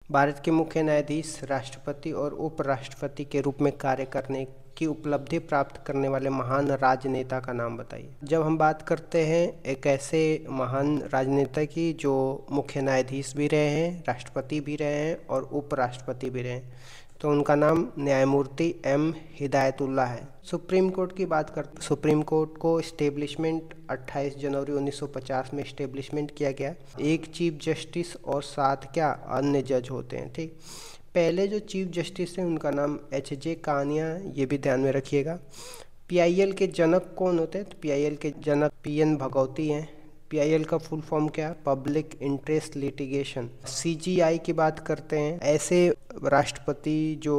भारत के मुख्य न्यायाधीश राष्ट्रपति और उपराष्ट्रपति के रूप में कार्य करने की उपलब्धि प्राप्त करने वाले महान राजनेता का नाम बताइए। जब हम बात करते हैं एक ऐसे महान राजनेता की जो मुख्य न्यायाधीश भी रहे हैं, राष्ट्रपति भी रहे हैं और उपराष्ट्रपति भी रहे हैं, तो उनका नाम न्यायमूर्ति एम हिदायतुल्लाह है। सुप्रीम कोर्ट की बात करते, सुप्रीम कोर्ट को इस्टेब्लिशमेंट 28 जनवरी 1950 में इस्टेब्लिशमेंट किया गया। एक चीफ जस्टिस और 7 क्या अन्य जज होते हैं। ठीक, पहले जो चीफ जस्टिस हैं उनका नाम एच.जे. कानिया, ये भी ध्यान में रखिएगा। पीआईएल के जनक कौन होते हैं, तो पीआईएल के जनक पीएन भगवती हैं। पीआईएल का फुल फॉर्म क्या है, पब्लिक इंटरेस्ट लिटिगेशन। सीजीआई की बात करते हैं, ऐसे राष्ट्रपति जो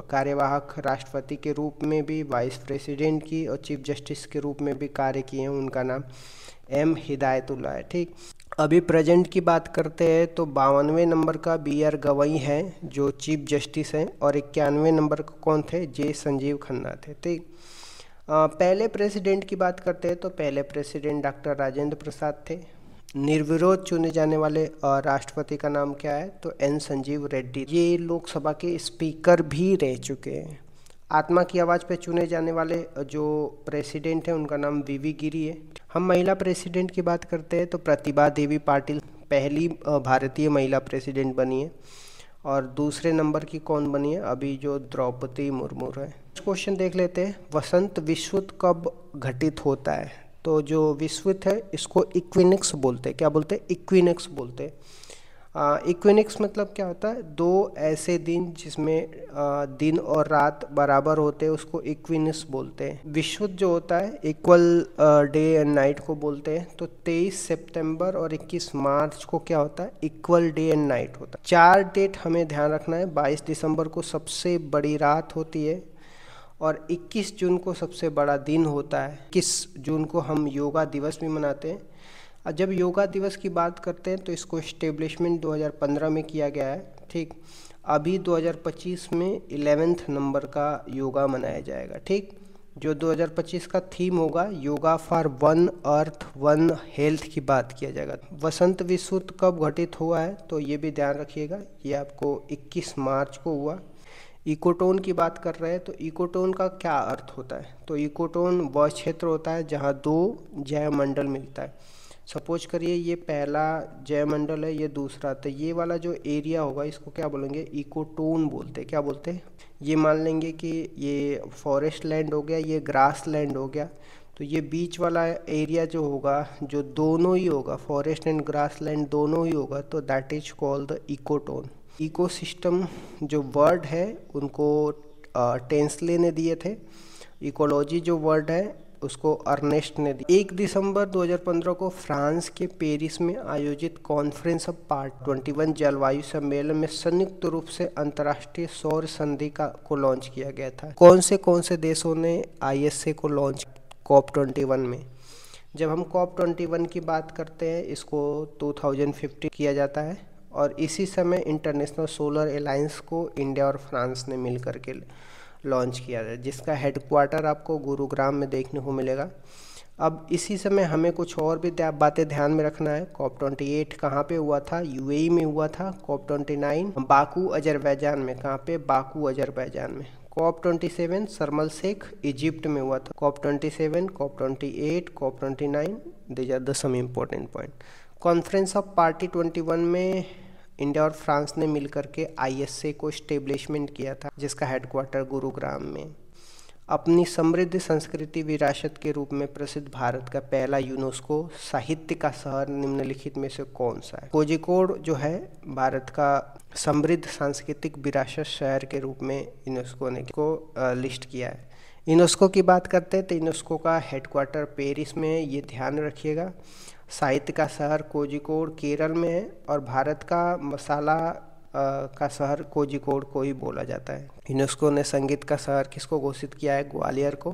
कार्यवाहक राष्ट्रपति के रूप में भी, वाइस प्रेसिडेंट की और चीफ जस्टिस के रूप में भी कार्य किए हैं, उनका नाम एम हिदायतुल्लाह है। ठीक, अभी प्रेजेंट की बात करते हैं तो 52वें नंबर का बी.आर. गवई हैं जो चीफ जस्टिस हैं, और 91वें नंबर का कौन थे, जे. संजीव खन्ना थे। ठीक, पहले प्रेसिडेंट की बात करते हैं तो पहले प्रेसिडेंट डॉक्टर राजेंद्र प्रसाद थे। निर्विरोध चुने जाने वाले राष्ट्रपति का नाम क्या है, तो एन. संजीव रेड्डी। ये लोकसभा के स्पीकर भी रह चुके हैं। आत्मा की आवाज़ पे चुने जाने वाले जो प्रेसिडेंट हैं उनका नाम वी.वी. गिरी है। हम महिला प्रेसिडेंट की बात करते हैं तो प्रतिभा देवी पाटिल पहली भारतीय महिला प्रेसिडेंट बनी है, और दूसरे नंबर की कौन बनी है, अभी जो द्रौपदी मुर्मू है। क्वेश्चन देख लेते हैं, वसंत विषुवत कब घटित होता है, तो जो विषुवत है इसको इक्विनोक्स बोलते हैं। क्या बोलते हैं, इक्विनोक्स बोलते हैं। इक्विनोक्स मतलब क्या होता है, दो ऐसे दिन जिसमें दिन और रात बराबर होते हैं उसको इक्विनोक्स बोलते हैं। विषुवत जो होता है इक्वल डे एंड नाइट को बोलते हैं। तो 23 सितंबर और 21 मार्च को क्या होता है, इक्वल डे एंड नाइट होता है। 4 डेट हमें ध्यान रखना है। 22 दिसंबर को सबसे बड़ी रात होती है, और 21 जून को सबसे बड़ा दिन होता है। 21 जून को हम योगा दिवस भी मनाते हैं। जब योगा दिवस की बात करते हैं तो इसको इस्टेब्लिशमेंट 2015 में किया गया है। ठीक, अभी 2025 में 11वें नंबर का योगा मनाया जाएगा। ठीक, जो 2025 का थीम होगा yoga for one earth one health की बात किया जाएगा। वसंत विषुवत कब घटित हुआ है, तो ये भी ध्यान रखिएगा, ये आपको 21 मार्च को हुआ। इकोटोन की बात कर रहे हैं तो इकोटोन का क्या अर्थ होता है, तो इकोटोन वह क्षेत्र होता है जहाँ 2 जयमंडल मिलता है। सपोज करिए ये पहला जयमंडल है, ये दूसरा, तो ये वाला जो एरिया होगा इसको क्या बोलेंगे, इकोटोन बोलते हैं। क्या बोलते हैं, ये मान लेंगे कि ये फॉरेस्ट लैंड हो गया, ये ग्रास लैंड हो गया, तो ये बीच वाला एरिया जो होगा, जो दोनों ही होगा, फॉरेस्ट एंड ग्रास लैंड दोनों ही होगा, तो that is called the ecotone. Ecosystem जो वर्ड है उनको टेंसले ने दिए थे। इकोलॉजी जो वर्ड है उसको अर्नेस्ट ने दी। 1 दिसंबर 2015 को फ्रांस के पेरिस में आयोजित कॉन्फ्रेंस ऑफ पार्टी 21 जलवायु सम्मेलन में संयुक्त रूप से अंतर्राष्ट्रीय सौर संधि को लॉन्च किया गया था। कौन से देशों ने ISA को लॉन्च, COP21 में। जब हम COP21 की बात करते हैं इसको 2050 किया जाता है, और इसी समय इंटरनेशनल सोलर अलायंस को इंडिया और फ्रांस ने मिल करके लॉन्च किया है, जिसका हेडक्वार्टर आपको गुरुग्राम में देखने को मिलेगा। अब इसी समय हमें कुछ और भी बातें ध्यान में रखना है। COP28 कहाँ पे हुआ था, UAE में हुआ था। COP29 बाकू अजरबैजान में, कहाँ पे, बाकू अजरबैजान में। COP27 शर्म एल शेख इजिप्ट में हुआ था। COP27, COP28, COP29, these are the some important point. Conference of party 21 में इंडिया और फ्रांस ने मिलकर के ISA को इस्टेब्लिशमेंट किया था, जिसका हेडक्वार्टर गुरुग्राम में। अपनी समृद्ध संस्कृति विरासत के रूप में प्रसिद्ध भारत का पहला यूनेस्को साहित्य का शहर निम्नलिखित में से कौन सा है। कोझिकोड जो है भारत का समृद्ध सांस्कृतिक विरासत शहर के रूप में यूनेस्को ने को लिस्ट किया है। यूनेस्को की बात करते हैं तो यूनेस्को का हेडक्वार्टर पेरिस में है, ये ध्यान रखिएगा। साहित्य का शहर कोझिकोड केरल में है, और भारत का मसाला का शहर कोझिकोड को ही बोला जाता है। यूनेस्को ने संगीत का शहर किसको घोषित किया है, ग्वालियर को।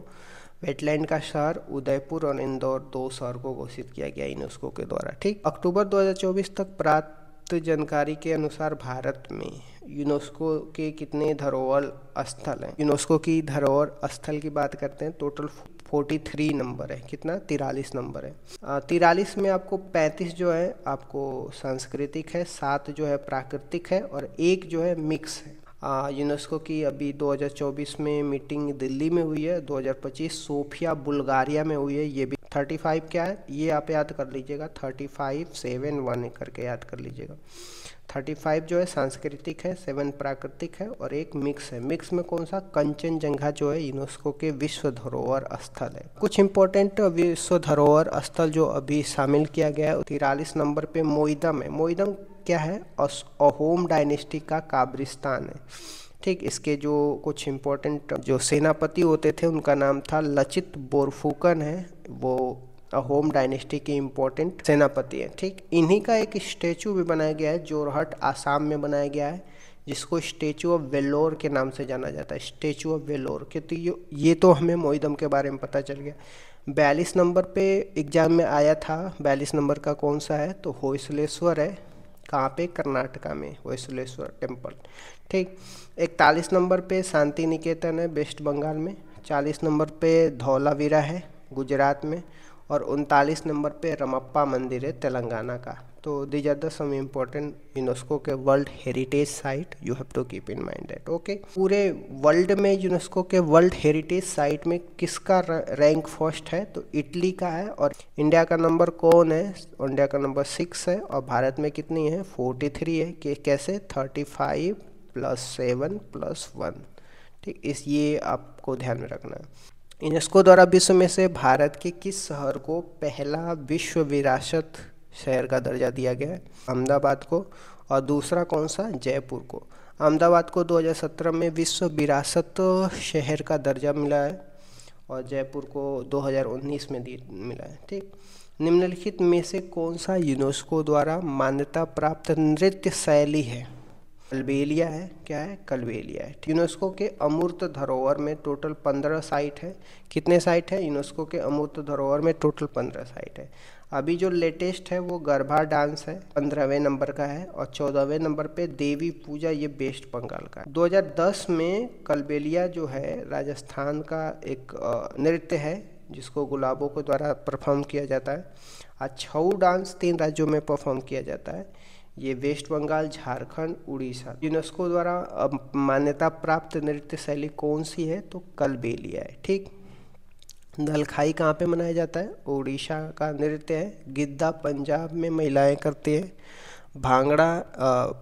वेटलैंड का शहर उदयपुर और इंदौर 2 शहर को घोषित किया गया यूनेस्को के द्वारा। ठीक, अक्टूबर 2024 तक प्राप्त जानकारी के अनुसार भारत में यूनेस्को के कितने धरोहर स्थल हैं? यूनेस्को की धरोहर स्थल की बात करते हैं, टोटल 43 नंबर है। कितना? 43 नंबर है। 43 में आपको 35 जो है आपको सांस्कृतिक है, 7 जो है प्राकृतिक है और 1 जो है मिक्स है। यूनेस्को की अभी 2024 में मीटिंग दिल्ली में हुई है, 2025 सोफिया बुल्गारिया में हुई है। ये भी 35 क्या है ये आप याद कर लीजिएगा, 3571 करके याद कर लीजिएगा। 35 जो है सांस्कृतिक है, 7 प्राकृतिक है और 1 मिक्स है। मिक्स में कौन सा? कंचनजंगा जो है यूनेस्को के विश्व धरोहर स्थल है। कुछ इंपॉर्टेंट विश्व धरोहर स्थल जो अभी शामिल किया गया है। 43 नंबर पे मोइदम है। मोइदम क्या है? अहोम डायनेस्टी का कब्रिस्तान है। ठीक, इसके जो कुछ इम्पोर्टेंट जो सेनापति होते थे उनका नाम था लचित बोरफुकन है, वो अहोम डायनेस्टी के इम्पोर्टेंट सेनापति है। ठीक, इन्हीं का एक स्टेचू भी बनाया गया है, जोरहट आसाम में बनाया गया है, जिसको स्टेचू ऑफ वेलोर के नाम से जाना जाता है। स्टेचू ऑफ वेलोर के तो ये तो हमें मोइदम के बारे में पता चल गया। 42 नंबर पे एग्जाम में आया था। 42 नंबर का कौन सा है? तो होयसलेश्वर है। कहाँ पे? कर्नाटका में होयसलेश्वर टेम्पल। ठीक, 41 नंबर पे शांति निकेतन है, वेस्ट बंगाल में। 40 नंबर पे धौलावीरा है, गुजरात में। और 39 नंबर पे रमप्पा मंदिर है, तेलंगाना का। तो these are the some important UNESCO के world heritage site, you have to keep in mind that. Okay, पूरे वर्ल्ड में यूनेस्को के वर्ल्ड हेरिटेज साइट में किसका रैंक फर्स्ट है? तो इटली का है। और इंडिया का नंबर कौन है? इंडिया का नंबर 6 है। और भारत में कितनी है? 43 है। कि कैसे? 35 + 7 + 1। ठीक, ये आपको ध्यान में रखना है। यूनेस्को द्वारा विश्व में से भारत के किस शहर को पहला विश्व विरासत शहर का दर्जा दिया गया है? अहमदाबाद को। और दूसरा कौन सा? जयपुर को। अहमदाबाद को 2017 में विश्व विरासत शहर का दर्जा मिला है और जयपुर को 2019 में मिला है। ठीक, निम्नलिखित में से कौन सा यूनेस्को द्वारा मान्यता प्राप्त नृत्य शैली है? कलबेलिया है। क्या है? कलबेलिया है। यूनेस्को के अमूर्त धरोहर में टोटल 15 साइट है। कितने साइट है? यूनेस्को के अमूर्त धरोहर में टोटल 15 साइट है। अभी जो लेटेस्ट है वो गरबा डांस है, 15वें नंबर का है। और 14वें नंबर पे देवी पूजा, ये वेस्ट बंगाल का है। 2010 में कलबेलिया जो है राजस्थान का एक नृत्य है जिसको गुलाबों के द्वारा परफॉर्म किया जाता है। और छऊ डांस 3 राज्यों में परफॉर्म किया जाता है, ये वेस्ट बंगाल, झारखंड, उड़ीसा। यूनेस्को द्वारा मान्यता प्राप्त नृत्य शैली कौन सी है? तो कलबेलिया है। ठीक, दलखाई कहाँ पे मनाया जाता है? उड़ीसा का नृत्य है। गिद्दा पंजाब में महिलाएं करती हैं। भांगड़ा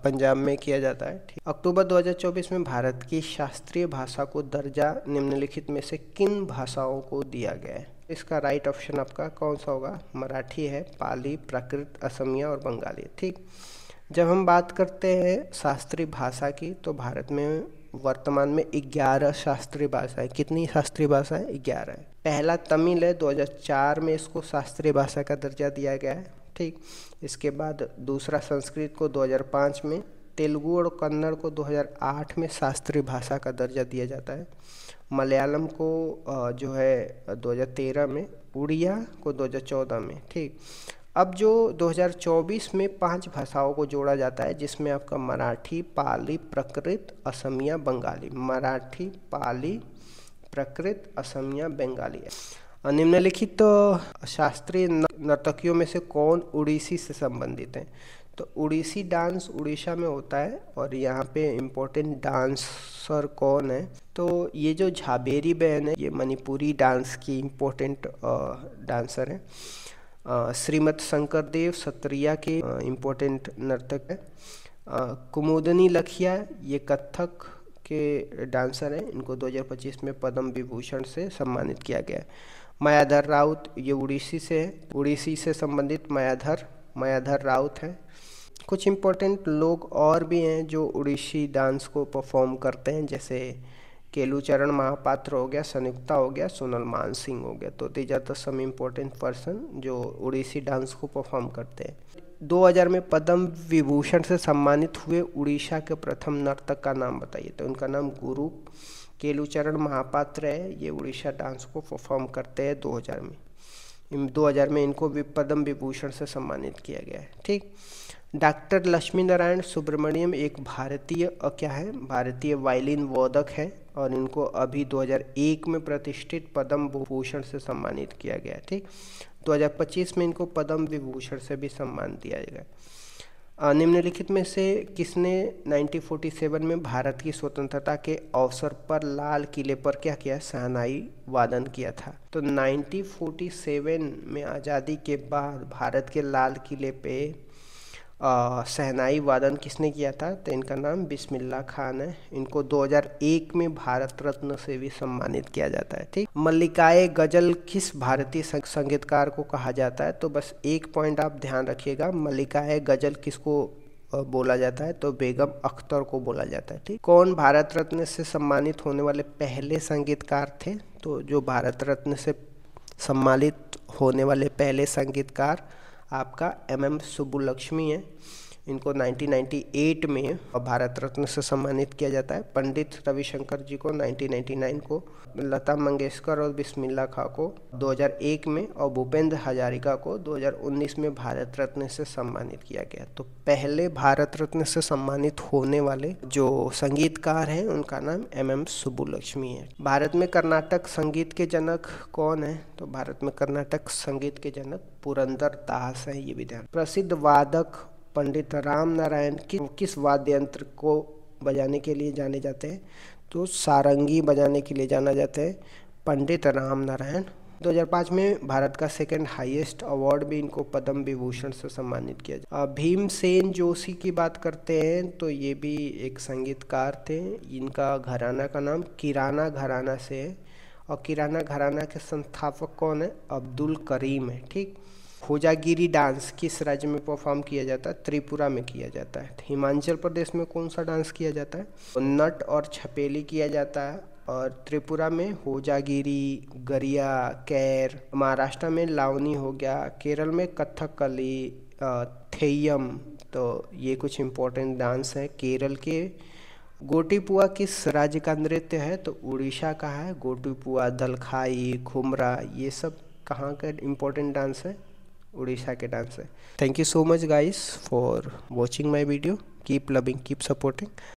पंजाब में किया जाता है। ठीक, अक्टूबर 2024 में भारत की शास्त्रीय भाषा को दर्जा निम्नलिखित में से किन भाषाओं को दिया गया है? इसका राइट ऑप्शन आपका कौन सा होगा? मराठी है, पाली, प्राकृत, असमिया और बंगाली। ठीक, जब हम बात करते हैं शास्त्रीय भाषा की तो भारत में वर्तमान में 11 शास्त्रीय भाषा है। कितनी शास्त्रीय भाषा है? 11 है। पहला तमिल है, 2004 में इसको शास्त्रीय भाषा का दर्जा दिया गया है। ठीक, इसके बाद दूसरा संस्कृत को 2005 में, तेलुगु और कन्नड़ को 2008 में शास्त्रीय भाषा का दर्जा दिया जाता है। मलयालम को जो है 2013 में, उड़िया को 2014 में। ठीक, अब जो 2024 में 5 भाषाओं को जोड़ा जाता है जिसमें आपका मराठी, पाली, प्राकृत, असमिया, बंगाली। मराठी, पाली, प्राकृत, असमिया, बंगाली है। निम्नलिखित शास्त्रीय नर्तकियों में से कौन उड़ीसी से संबंधित है? तो उड़ीसी डांस उड़ीसा में होता है। और यहाँ पे इम्पोर्टेंट डांसर कौन है? तो ये जो झाबेरी बहन है ये मणिपुरी डांस की इम्पोर्टेंट डांसर है। श्रीमत शंकरदेव सत्रिया के इम्पोर्टेंट नर्तक है। कुमुदनी लखिया ये कथक के डांसर हैं, इनको 2025 में पद्म विभूषण से सम्मानित किया गया है। मायाधर राउत ये उड़ीसी से है, उड़ीसी से संबंधित मायाधर राउत है। कुछ इम्पोर्टेंट लोग और भी हैं जो उड़ीसी डांस को परफॉर्म करते हैं, जैसे केलुचरण महापात्र हो गया, संयुक्ता हो गया, सोनल मानसिंह हो गया। तो these are the some important person जो उड़ीसी डांस को परफॉर्म करते हैं। 2000 में पद्म विभूषण से सम्मानित हुए उड़ीसा के प्रथम नर्तक का नाम बताइए। तो उनका नाम गुरु केलुचरण महापात्र है, ये उड़ीसा डांस को परफॉर्म करते हैं 2000 में। 2000 में इनको भी पद्म विभूषण से सम्मानित किया गया है। ठीक, डॉक्टर लक्ष्मी नारायण सुब्रमण्यम एक भारतीय क्या है, भारतीय वायलिन वादक है और इनको अभी 2001 में प्रतिष्ठित पद्म विभूषण से सम्मानित किया गया। ठीक, 2025 में इनको पद्म विभूषण से भी सम्मान दिया गया। निम्नलिखित में से किसने 1947 में भारत की स्वतंत्रता के अवसर पर लाल किले पर क्या किया, शहनाई वादन किया था? तो 1947 में आज़ादी के बाद भारत के लाल किले पे शहनाई वादन किसने किया था? तो इनका नाम बिस्मिल्लाह खान है। इनको 2001 में भारत रत्न से भी सम्मानित किया जाता है। ठीक, मल्लिकाए गजल किस भारतीय संगीतकार को कहा जाता है? तो बस एक पॉइंट आप ध्यान रखिएगा, मल्लिकाए गजल किसको बोला जाता है? तो बेगम अख्तर को बोला जाता है। ठीक, कौन भारत रत्न से सम्मानित होने वाले पहले संगीतकार थे? तो जो भारत रत्न से सम्मानित होने वाले पहले संगीतकार आपका MM सुब्बुलक्ष्मी है। इनको 1998 में भारत रत्न से सम्मानित किया जाता है। पंडित रविशंकर जी को 1999 को, लता मंगेशकर और बिस्मिल्लाह खां को 2001 में और भूपेंद्र हजारिका को 2019 में भारत रत्न से सम्मानित किया गया। तो पहले भारत रत्न से सम्मानित होने वाले जो संगीतकार हैं उनका नाम MM सुब्बुलक्ष्मी है। भारत में कर्नाटक संगीत के जनक कौन है? तो भारत में कर्नाटक संगीत के जनक पुरंदर दास हैं। ये भी ध्यान। प्रसिद्ध वादक पंडित राम नारायण किस वाद्य यंत्र को बजाने के लिए जाने जाते हैं? तो सारंगी बजाने के लिए जाना जाते हैं पंडित राम नारायण। 2005 में भारत का सेकंड हाईएस्ट अवार्ड भी इनको पद्म विभूषण से सम्मानित किया जाता। भीमसेन जोशी की बात करते हैं तो ये भी एक संगीतकार थे। इनका घराना का नाम किराना घराना से है और किराना घराना के संस्थापक कौन है? अब्दुल करीम है। ठीक, खोजागिरी डांस किस राज्य में परफॉर्म किया जाता है? त्रिपुरा में किया जाता है। हिमाचल प्रदेश में कौन सा डांस किया जाता है? तो नट और छपेली किया जाता है और त्रिपुरा में होजागिरी, गरिया, कैर, महाराष्ट्र में लावनी हो गया, केरल में कथकली, थेयम। तो ये कुछ इम्पोर्टेंट डांस है केरल के। गोटीपुआ किस राज्य का नृत्य है? तो उड़ीसा का है। गोटीपुआ, दलखाई, घुमरा, ये सब कहाँ का इम्पोर्टेंट डांस है? उड़ीसा के डांस है। Thank you so much guys for watching my video. Keep loving, keep supporting.